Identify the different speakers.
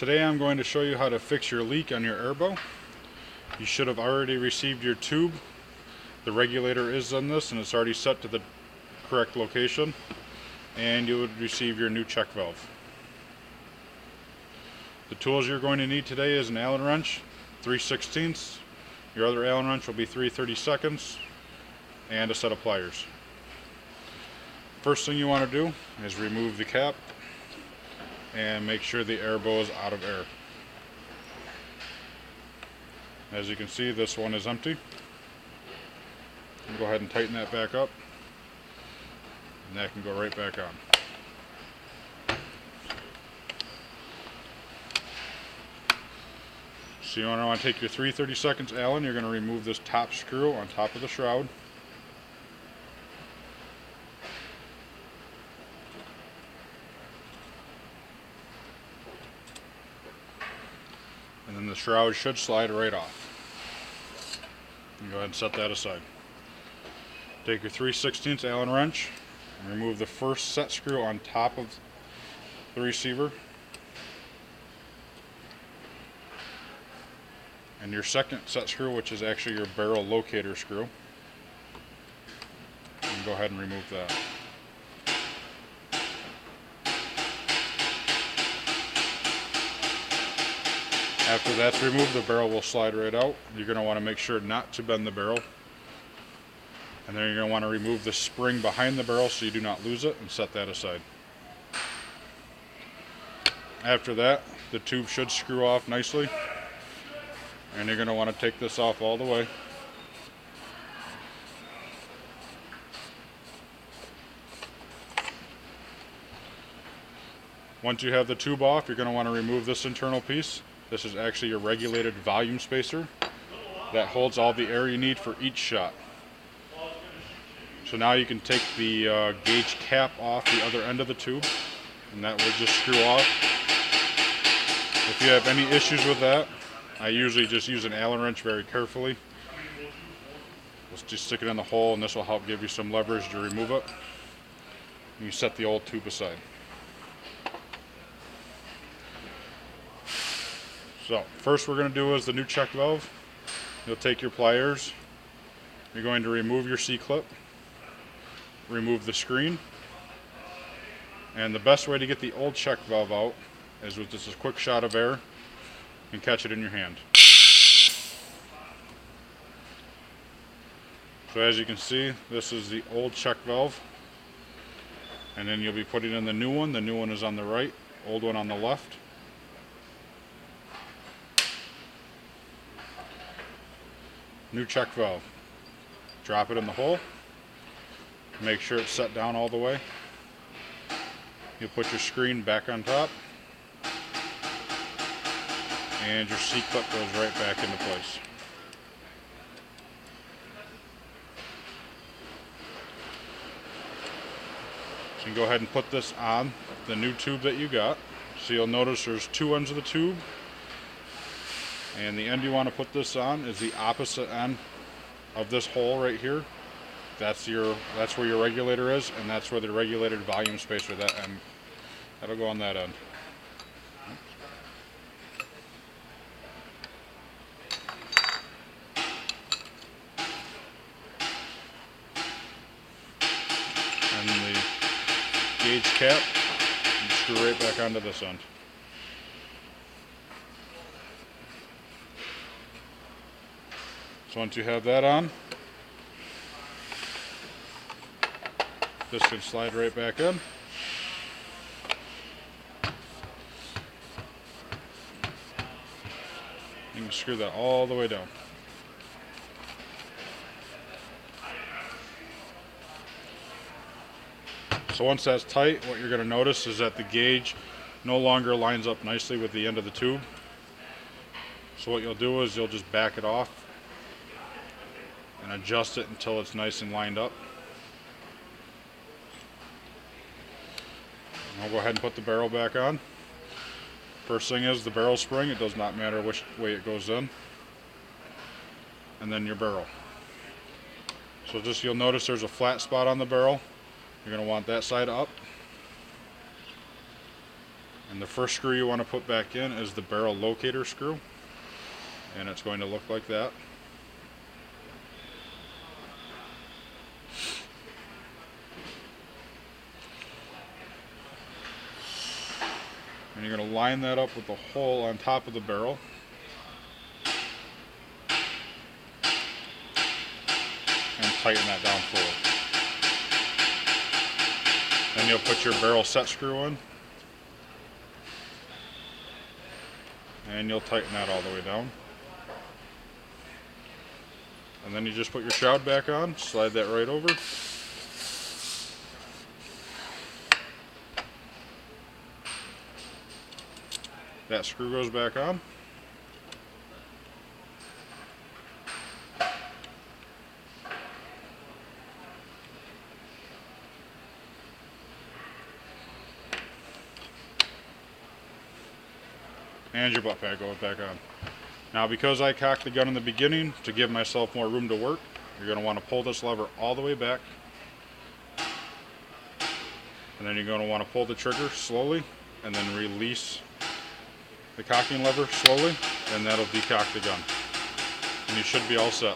Speaker 1: Today I'm going to show you how to fix your leak on your airbow. You should have already received your tube. The regulator is on this and it's already set to the correct location, and you would receive your new check valve. The tools you're going to need today is an Allen wrench, 3/16. Your other Allen wrench will be 3/32, and a set of pliers. First thing you want to do is remove the cap and make sure the airbow is out of air. As you can see, this one is empty. Go ahead and tighten that back up, and that can go right back on. So you want to take your 3/32 Allen. You're going to remove this top screw on top of the shroud. And then the shroud should slide right off. Go ahead and set that aside. Take your 3/16 Allen wrench and remove the first set screw on top of the receiver, and your second set screw, which is actually your barrel locator screw, and go ahead and remove that. After that's removed, the barrel will slide right out. You're going to want to make sure not to bend the barrel. And then you're going to want to remove the spring behind the barrel so you do not lose it, and set that aside. After that, the tube should screw off nicely. And you're going to want to take this off all the way. Once you have the tube off, you're going to want to remove this internal piece. This is actually your regulated volume spacer that holds all the air you need for each shot. So now you can take the gauge cap off the other end of the tube, and that will just screw off. If you have any issues with that, I usually just use an Allen wrench very carefully. Let's just stick it in the hole, and this will help give you some leverage to remove it. And you set the old tube aside. So first we're going to do is the new check valve. You'll take your pliers. You're going to remove your C-clip, remove the screen, and the best way to get the old check valve out is with just a quick shot of air and catch it in your hand. So as you can see, this is the old check valve, and then you'll be putting in the new one. The new one is on the right, old one on the left. New check valve. Drop it in the hole. Make sure it's set down all the way. You'll put your screen back on top, and your C-clip goes right back into place. So you can go ahead and put this on the new tube that you got. So you'll notice there's two ends of the tube, and the end you want to put this on is the opposite end of this hole right here. That's where your regulator is, and that's where the regulated volume spacer, that end, that'll go on that end. And the gauge cap, you screw right back onto this end. So once you have that on, this can slide right back in. You can screw that all the way down. So once that's tight, what you're going to notice is that the gauge no longer lines up nicely with the end of the tube. So what you'll do is you'll just back it off and adjust it until it's nice and lined up. And I'll go ahead and put the barrel back on. First thing is the barrel spring. It does not matter which way it goes in. And then your barrel. So just you'll notice there's a flat spot on the barrel. You're going to want that side up. And the first screw you want to put back in is the barrel locator screw, and it's going to look like that. And you're going to line that up with the hole on top of the barrel. And tighten that down fully. Then you'll put your barrel set screw in. And you'll tighten that all the way down. And then you just put your shroud back on, slide that right over. That screw goes back on. And your butt pad goes back on. Now, because I cocked the gun in the beginning to give myself more room to work, you're going to want to pull this lever all the way back. And then you're going to want to pull the trigger slowly and then release the cocking lever slowly, and that'll decock the gun. And you should be all set.